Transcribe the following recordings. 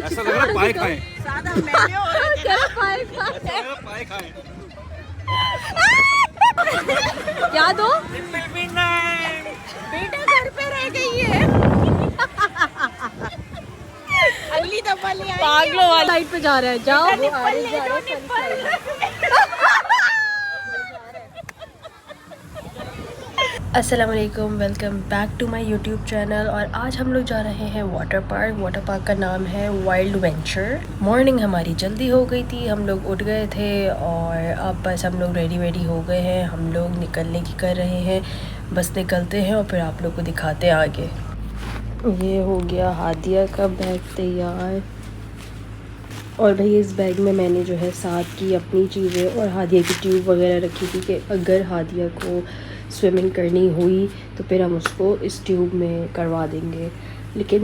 ऐसा लग रहा है पाए खाएं। पाए खाएं। क्या दो? बेटा घर पे रह गई है। अगली दफा ले आएंगे। पागलों वाली साइड पे जा रहा है, जाओ। अस्सलाम वालेकुम, welcome back to my YouTube channel. और आज हम लोग जा रहे हैं वाटर पार्क का नाम है वाइल्ड वेंचर। मॉर्निंग हमारी जल्दी हो गई थी, हम लोग उठ गए थे और अब बस हम लोग रेडी हो गए हैं। हम लोग निकलने की कर रहे हैं, बस निकलते हैं और फिर आप लोग को दिखाते हैं आगे। ये हो गया हादिया का बैग तैयार। और भाई इस बैग में मैंने जो है साथ की अपनी चीज़ें और हादिया की ट्यूब वगैरह रखी थी कि अगर हादिया को स्विमिंग करनी हुई तो फिर हम उसको इस ट्यूब में करवा देंगे। लेकिन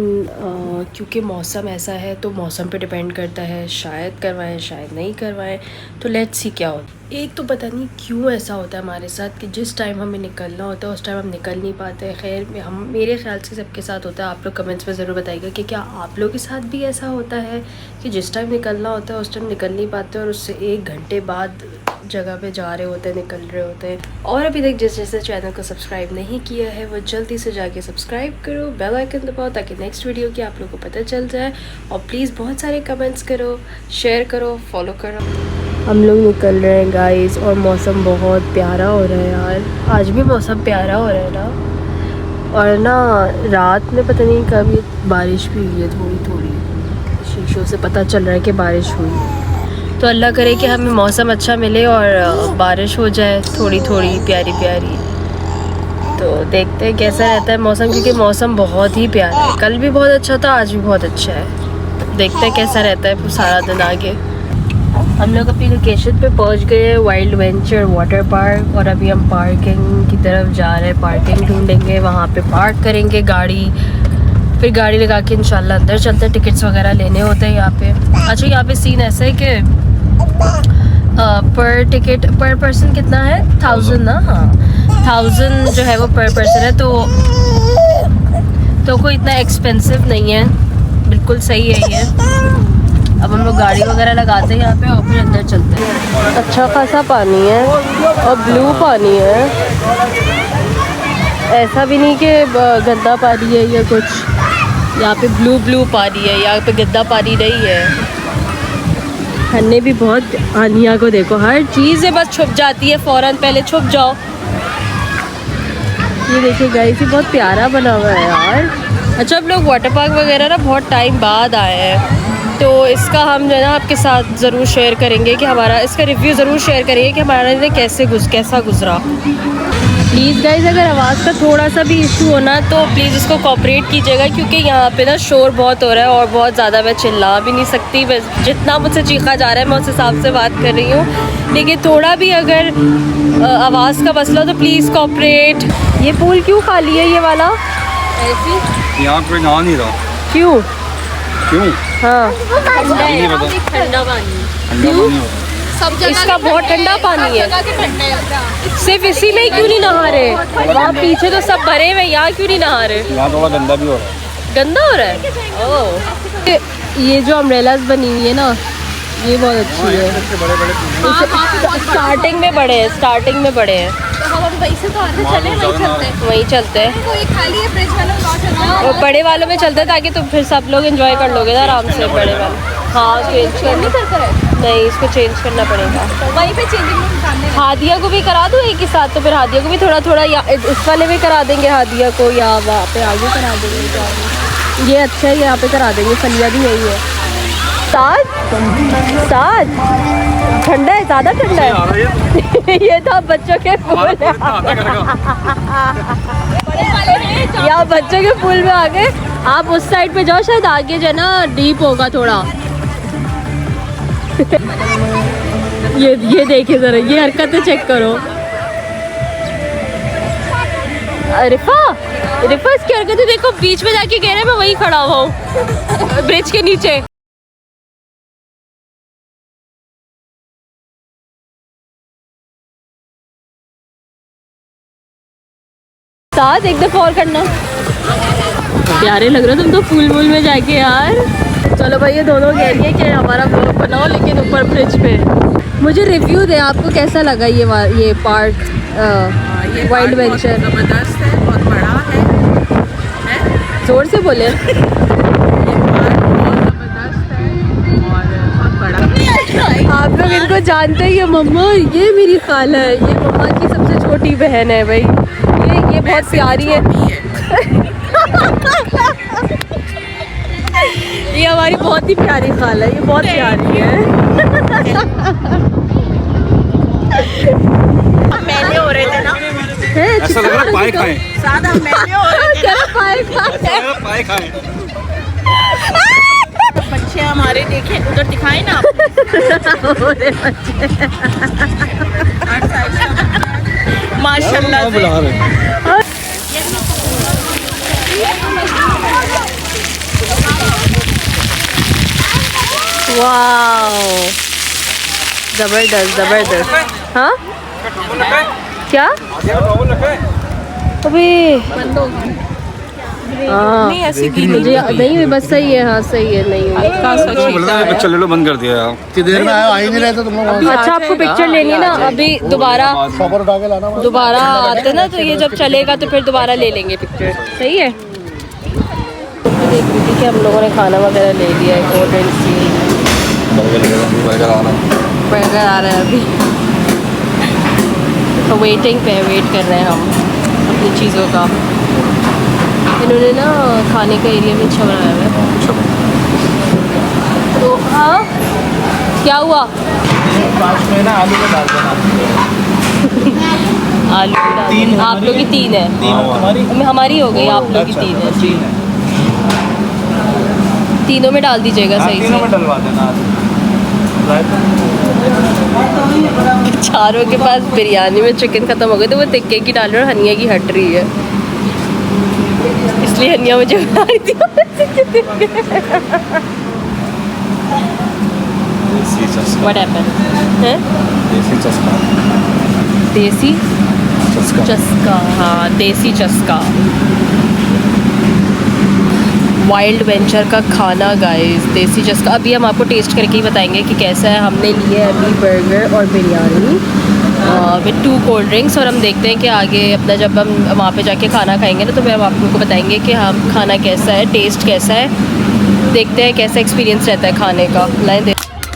क्योंकि मौसम ऐसा है तो मौसम पे डिपेंड करता है, शायद करवाएं शायद नहीं करवाएं, तो लेट्स सी क्या होता है। एक तो पता नहीं क्यों ऐसा होता है हमारे साथ कि जिस टाइम हमें निकलना होता है उस टाइम हम निकल नहीं पाते। खैर मेरे ख्याल से सबके साथ होता है। आप लोग कमेंट्स में ज़रूर बताइएगा कि क्या आप लोगों के साथ भी ऐसा होता है कि जिस टाइम निकलना होता है उस टाइम निकल नहीं पाते और उससे 1 घंटे बाद जगह पे जा रहे होते हैं, निकल रहे होते हैं। और अभी तक जिस चैनल को सब्सक्राइब नहीं किया है वो जल्दी से जाके सब्सक्राइब करो, बेल आइकन दबाओ ताकि नेक्स्ट वीडियो की आप लोगों को पता चल जाए। और प्लीज़ बहुत सारे कमेंट्स करो, शेयर करो, फॉलो करो। हम लोग निकल रहे हैं गाइस और मौसम बहुत प्यारा हो रहा है यार। आज भी मौसम प्यारा हो रहा है ना। और ना रात में पता नहीं कब बारिश भी हुई है, थोड़ी शीशों से पता चल रहा है कि बारिश हुई है। तो अल्लाह करे कि हमें मौसम अच्छा मिले और बारिश हो जाए थोड़ी प्यारी। तो देखते हैं कैसा रहता है मौसम, क्योंकि मौसम बहुत ही प्यारा है। कल भी बहुत अच्छा था, आज भी बहुत अच्छा है। देखते हैं कैसा रहता है सारा दिन आगे। हम लोग अपनी लोकेशन पे पहुंच गए हैं, वाइल्ड वेंचर वाटर पार्क। और अभी हम पार्किंग की तरफ जा रहे हैं, पार्किंग ढूंढेंगे, वहाँ पे पार्क करेंगे गाड़ी, फिर गाड़ी लगा के इंशाल्लाह अंदर चलते हैं। टिकट्स वगैरह लेने होते हैं यहाँ पे। अच्छा यहाँ पे सीन ऐसा है कि पर टिकट पर पर्सन कितना है? 1000 ना। हाँ 1000 जो है वो पर पर्सन है, तो कोई इतना एक्सपेंसिव नहीं है, बिल्कुल सही है ये। अब हम लोग गाड़ी वगैरह लगाते हैं यहाँ पे और फिर अंदर चलते हैं। अच्छा खासा पानी है और ब्लू पानी है, ऐसा भी नहीं कि गंदा पानी है या कुछ। यहाँ पे ब्लू पानी है, यहाँ पे गंदा पानी नहीं है। हन्ने भी बहुत, हानिया को देखो हर चीज़ है बस छुप जाती है फ़ौरन, पहले छुप जाओ। ये देखिए गाइस, ये बहुत प्यारा बना हुआ है यार। अच्छा अब लोग वाटर पार्क वगैरह ना बहुत टाइम बाद आए हैं, तो इसका हम जो है ना आपके साथ ज़रूर शेयर करेंगे कि हमारा इसका रिव्यू ज़रूर शेयर करेंगे कि हमारा दिन कैसा गुजरा। प्लीज़ गाइस अगर आवाज़ का थोड़ा सा भी इशू होना तो प्लीज़ इसको कोऑपरेट कीजिएगा, क्योंकि यहाँ पे ना शोर बहुत हो रहा है और बहुत ज़्यादा मैं चिल्ला भी नहीं सकती। बस जितना मुझसे चीखा जा रहा है मैं उस हिसाब से बात कर रही हूँ, लेकिन थोड़ा भी अगर आवाज़ का मसला तो प्लीज़ कोऑपरेट। ये पूल क्यों खाली है ये वाला? ऐसी यहाँ कोई नहा नहीं रहा। क्यों? हाँ ठंडा पानी सब जगह, इसका बहुत ठंडा पानी है। सिर्फ इसी में ही क्यों नहीं नहा रहे? वहाँ पीछे तो सब भरे हुए, यहाँ क्यों नहीं नहा रहे? यहाँ थोड़ा गंदा भी हो रहा है। गंदा हो रहा है। ओह ये जो अम्ब्रेलास बनी हुई है ना, ये बहुत अच्छी है। स्टार्टिंग में बड़े हैं। तो हम वहीं से तो आते चले, वहीं चलते हैं। कोई खाली है फ्रिज वाला लौट और बड़े वालों में चलते हैं ताकि तो फिर सब लोग एंजॉय कर लोगे ना आराम से। बड़े वाले हाँ चेंज करना नहीं, इसको चेंज करना पड़ेगा। तो वहीं पे चेंजिंग रूम सामने। हादिया को भी करा दूँ एक ही साथ, तो फिर हादिया को भी थोड़ा या इस वाले में करा देंगे हादिया को, या वहाँ पे आगे करा देंगे। ये अच्छा है, यहाँ पे करा देंगे। फलिया भी यही है। साथ ठंडा है, ज़्यादा ठंडा है। ये तो बच्चों के फूल यहाँ बच्चों के फूल में आ गए। आप उस साइड पे जाओ, शायद आगे जो है ना डीप होगा थोड़ा। ये देखिए जरा, ये हरकतें चेक करो। रिफा इसकी हरकतें देखो, बीच में जाके कह रहे मैं वहीं खड़ा हुआ हूँ ब्रिज के नीचे। साथ एक दफा और करना। प्यारे लग रहे हो तुम तो फूल में जाके यार। चलो भाई, ये दोनों कह रही है कि हमारा ब्लॉग बनाओ लेकिन ऊपर ब्रिज पे। मुझे रिव्यू दे, आपको कैसा लगा ये पार्क वाइल्ड वेंचर? जबरदस्त है, बहुत बड़ा है। जोर से बोले। ये पार्क बहुत जबरदस्त है और बहुत बड़ा। आप लोग इनको जानते हैं, ये मम्मा, ये मेरी खाला है, ये मम्मा की सबसे छोटी बहन है भाई। ये बहुत प्यारी है। ये हमारी बहुत ही प्यारी खाला है, ये बहुत प्यारी है। मेले हो रहे थे ना, ऐसा लग रहा है पाए खाएं। सादा मेले हो रहे थे ना, पाए खाएं। बच्चे हमारे देखे उधर दिखाए ना। माशाल्लाह से। बुला रहे हैं। वाओ, जबरदस्त जबरदस्त। हाँ क्या अभी नहीं ऐसी भी मुझे नहीं हुई, बस सही है। हाँ सही है, नहीं हुई। पिक्चर ले लो, बंद कर दिया यार। कितनी देर में आया, आ ही नहीं रहे थे तुम लोग। अच्छा, आपको पिक्चर लेनी है ना, अभी दोबारा शॉपर उठा के लाना। आते ना, तो ये जब चलेगा तो फिर दोबारा ले लेंगे पिक्चर। सही है। देख रही थी कि हम लोगों ने खाना वगैरह ले लिया है। कोल्ड ड्रिंक्स, बर्गर आ रहा है अभी, तो वेटिंग पे है, वेट कर रहे हैं हम अपनी चीज़ों का। इन्होंने ना खाने का एरिया भी अच्छा बनाया हुआ है। तो हाँ, क्या हुआ? में ना आलू में डाल देना। आलू आप लोग की 3 है, हमारी हो गई, आप लोग की 3 है। तीनों में डाल दीजिएगा सही से। डलवा देना। चारों के पास बिरयानी में चिकन खत्म हो गए, तो वो टिक्के की डाल रहे और हनिया की हट रही है, इसलिए हनिया मुझे बता रही थी। What happened? हैं? देसी चस्का। हाँ, देसी चस्का। वाइल्ड वेंचर का खाना गाइस, देसी चस्का। अभी हम आपको टेस्ट करके ही बताएंगे कि कैसा है। हमने लिए अभी बर्गर और बिरयानी विद 2 कोल्ड ड्रिंक्स, और हम देखते हैं कि आगे अपना जब हम वहाँ पे जाके खाना खाएंगे ना, तो फिर हम आप लोगों को बताएंगे कि हम खाना कैसा है, टेस्ट कैसा है, देखते हैं कैसा एक्सपीरियंस रहता है खाने का। लाइन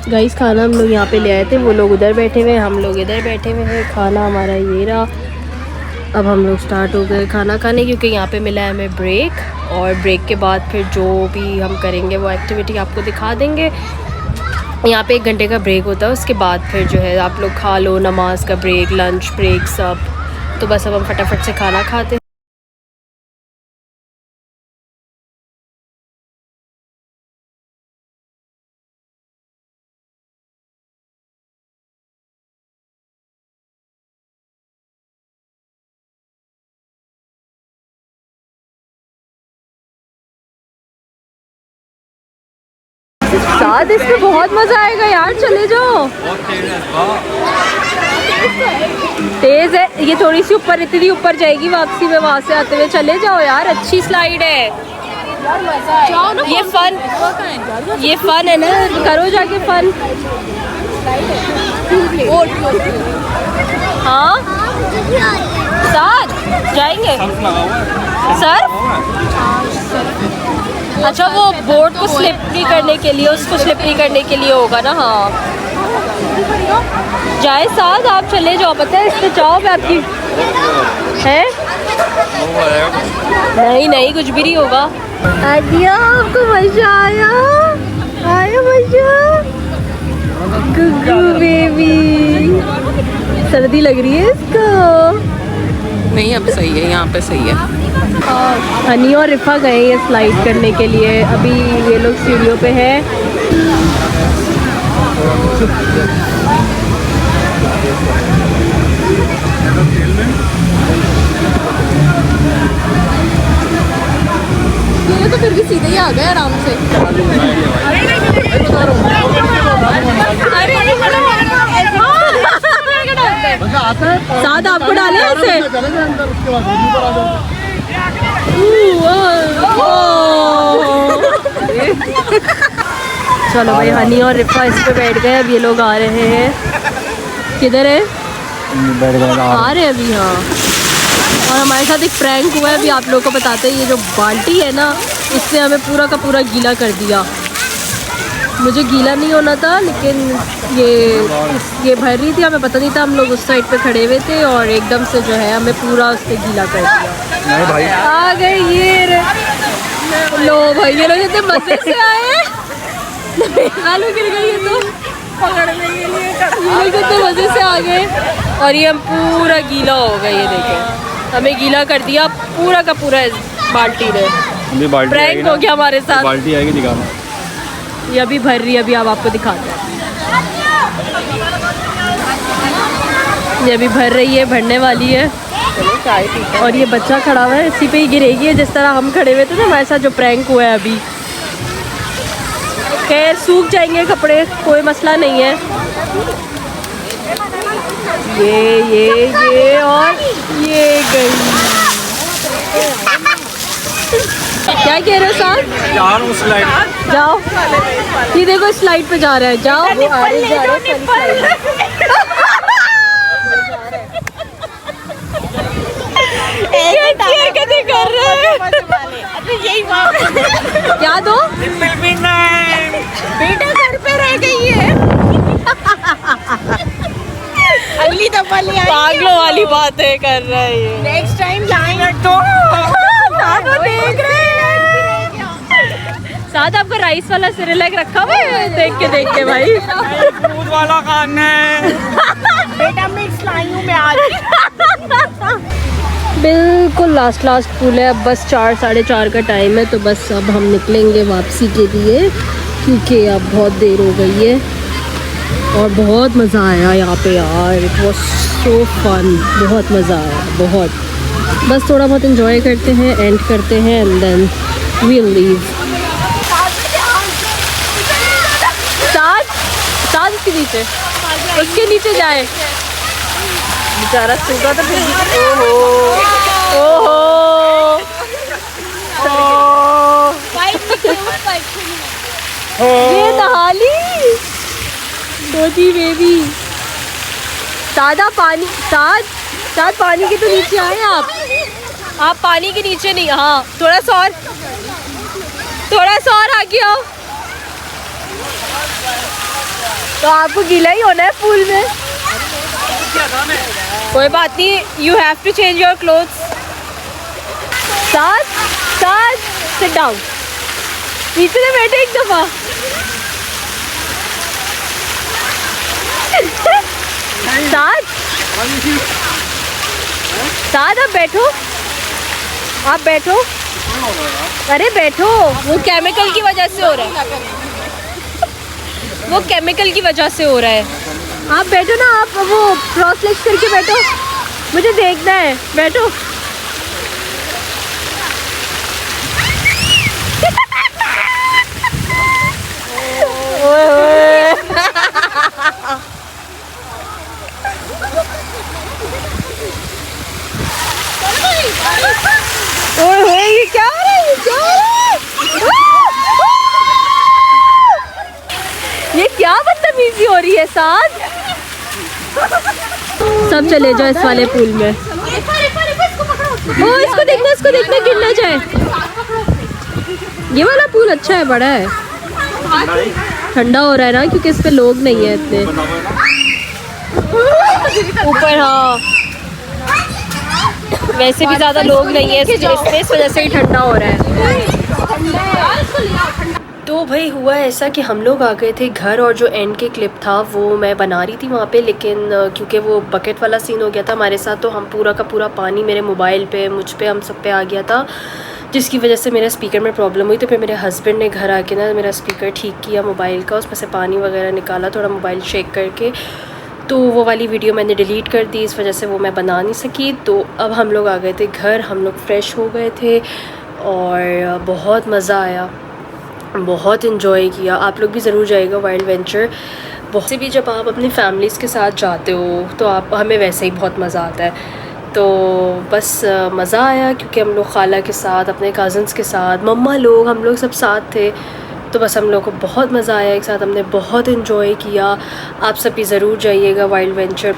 गाइस, खाना हम लोग यहाँ पे ले आए थे, वो लोग उधर बैठे हुए हैं, हम लोग इधर बैठे हुए हैं। खाना हमारा ये रहा। अब हम लोग स्टार्ट हो गए खाना खाने, क्योंकि यहाँ पे मिला है हमें ब्रेक, और ब्रेक के बाद फिर जो भी हम करेंगे वो एक्टिविटी आपको दिखा देंगे। यहाँ पे 1 घंटे का ब्रेक होता है, उसके बाद फिर जो है आप लोग खा लो, नमाज का ब्रेक, लंच ब्रेक सब। तो बस अब हम फटाफट से खाना खाते हैं। साथ इसमें बहुत मजा आएगा यार, चले जाओ। तेज है ये, थोड़ी सी ऊपर, इतनी ऊपर जाएगी वापसी में, वहां से आते हुए। चले जाओ यार, अच्छी स्लाइड है। ये फन है ना, करो जाके फन। हाँ साथ जाएंगे सर। अच्छा, वो बोर्ड को स्लिपरी करने के लिए, उसको स्लिपरी करने के लिए होगा ना। हाँ जाए साथ, आप चले जाओ। पता है इस पे जाओ, मैं आपकी है नहीं कुछ भी नहीं होगा। आदिया, आपको मजा आया मजा? गुग्गू बेबी, सर्दी लग रही है इसको? नहीं, अब सही है, यहाँ पे सही है। हनी और रिफा गए ये स्लाइड करने के लिए, अभी ये लोग सीढ़ियों पे है। ये तो फिर भी सीधे ही आ गए आराम से। साथ आपको डाले ऐसे। चलो भाई, हनी और रिफा इस पे बैठ गए। अब ये लोग आ रहे हैं। किधर है? बैठ गए आ रहे हैं अभी। हाँ, और हमारे साथ एक प्रैंक हुआ है, अभी आप लोगों को बताते हैं। ये जो बाल्टी है ना, इसने हमें पूरा का पूरा गीला कर दिया। मुझे गीला नहीं होना था, लेकिन ये भर रही थी, हमें पता नहीं था। हम लोग उस साइड पे खड़े हुए थे और एकदम से जो है हमें पूरा उसने गीला कर दिया। नहीं भाई, आ गए ये लो भाई, ये लोग इतने मजे से आए। आलू गिर गई है तो पकड़ने के लिए ये लोग इतने मजे से आ गए। और ये हम पूरा गीला हो गए। ये देखें, हमें गीला कर दिया पूरा का पूरा बाल्टी ने। अभी बाल्टी प्रैंक हो गया हमारे साथ। बाल्टी आएगी दिखाना। ये अभी भर रही है, अभी आप आपको दिखाते हैं। ये अभी भर रही है, भरने वाली है। और ये बच्चा खड़ा हुआ है, इसी पे ही गिरेगी, जिस तरह हम खड़े हुए थे ना, हमारे साथ जो प्रैंक हुआ है अभी। खैर सूख जाएंगे कपड़े, कोई मसला नहीं है। ये और ये गई। क्या कह रहे हो साहब? यार उस लाइट जाओ, ये देखो स्लाइड पे जा रहा है। जाओ, वो आ रही जा रहा है। कर रहे हैं यही क्या दो बेटा घर पे रह गई है। अगली दफा ले आएंगे। पागलों वाली बातें कर रहा है ये। नेक्स्ट टाइम लाएंगे तो देख रहे हैं। साथ आपका राइस वाला सिरेलैक रखा हुआ है, देख के भाई। दूध वाला खाना है। बेटा मिक्स लाई हूँ मैं आज। बिल्कुल लास्ट पुल है। अब बस 4 साढ़े 4 का टाइम है, तो बस अब हम निकलेंगे वापसी के लिए, क्योंकि अब बहुत देर हो गई है। और बहुत मज़ा आया यहाँ पे यार, इट वाज सो फन। बहुत मज़ा आया, बहुत। बस थोड़ा बहुत एंजॉय करते हैं, एंड करते हैं, एंड देन वील लीव। साथ उसके नीचे जाए, बेचारा सूखा तो फिर। ओहो ये दहाली छोटी बेबी। सादा पानी, साथ पानी के तो नीचे आए आप पानी के नीचे नहीं। हाँ, थोड़ा सा और आगे आओ। तो आपको गीला ही होना है पूल में। कोई बात नहीं, you have to change your clothes. साथ सिट डाउन, नीचे से बैठे एक दफा। साथ आप बैठो। अरे बैठो, वो केमिकल की वजह से हो रहा है। वो केमिकल की वजह से हो रहा है। आप बैठो ना, आप वो क्रॉस लेग्स करके बैठो, मुझे देखना है। बैठो। ओए ये क्या हो रहा है? ये क्या बदतमीजी हो रही है साथ। सब चले जाओ इस वाले पूल में। ओ इसको देखना गिर ना जाए। ये वाला पूल अच्छा है, बड़ा है, ठंडा हो रहा है ना, क्योंकि इस पे लोग नहीं है इतने ऊपर। हाँ, वैसे भी ज़्यादा लोग नहीं है इस वजह से ही ठंडा हो रहा है। तो भाई हुआ ऐसा कि हम लोग आ गए थे घर, और जो एंड के क्लिप था वो मैं बना रही थी वहाँ पे, लेकिन क्योंकि वो बकेट वाला सीन हो गया था हमारे साथ, तो हम पूरा का पूरा पानी मेरे मोबाइल पे, मुझ पे, हम सब पे आ गया था, जिसकी वजह से मेरे स्पीकर में प्रॉब्लम हुई। तो फिर मेरे हस्बैंड ने घर आके ना मेरा स्पीकर ठीक किया मोबाइल का, उसमें से पानी वगैरह निकाला, थोड़ा मोबाइल शेक करके। तो वो वाली वीडियो मैंने डिलीट कर दी, इस वजह से वो मैं बना नहीं सकी। तो अब हम लोग आ गए थे घर, हम लोग फ्रेश हो गए थे और बहुत मज़ा आया, बहुत इन्जॉय किया। आप लोग भी ज़रूर जाइएगा वाइल्ड वेंचर। बहुत से भी जब आप अपनी फैमिलीज़ के साथ जाते हो तो हमें वैसे ही बहुत मज़ा आता है। तो बस मज़ा आया, क्योंकि हम लोग खाला के साथ, अपने कज़न्स के साथ, मम्मा लोग, हम लोग सब साथ थे। तो बस हम लोग को बहुत मज़ा आया एक साथ, हमने बहुत इन्जॉय किया। आप सब भी ज़रूर जाइएगा वाइल्ड वेंचर।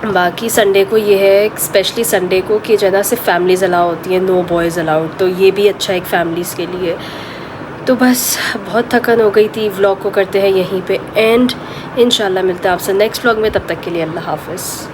बाकी संडे को ये है, स्पेशली संडे को, कि जना सिर्फ फैमिलीज़ अलाउ होती हैं, नो बॉयज़ अलाउड, तो ये भी अच्छा एक फैमिलीज़ के लिए। तो बस बहुत थकन हो गई थी, व्लॉग को करते हैं यहीं पे एंड। इंशाल्लाह मिलते हैं आपसे नेक्स्ट व्लॉग में, तब तक के लिए अल्लाह हाफ़िज़।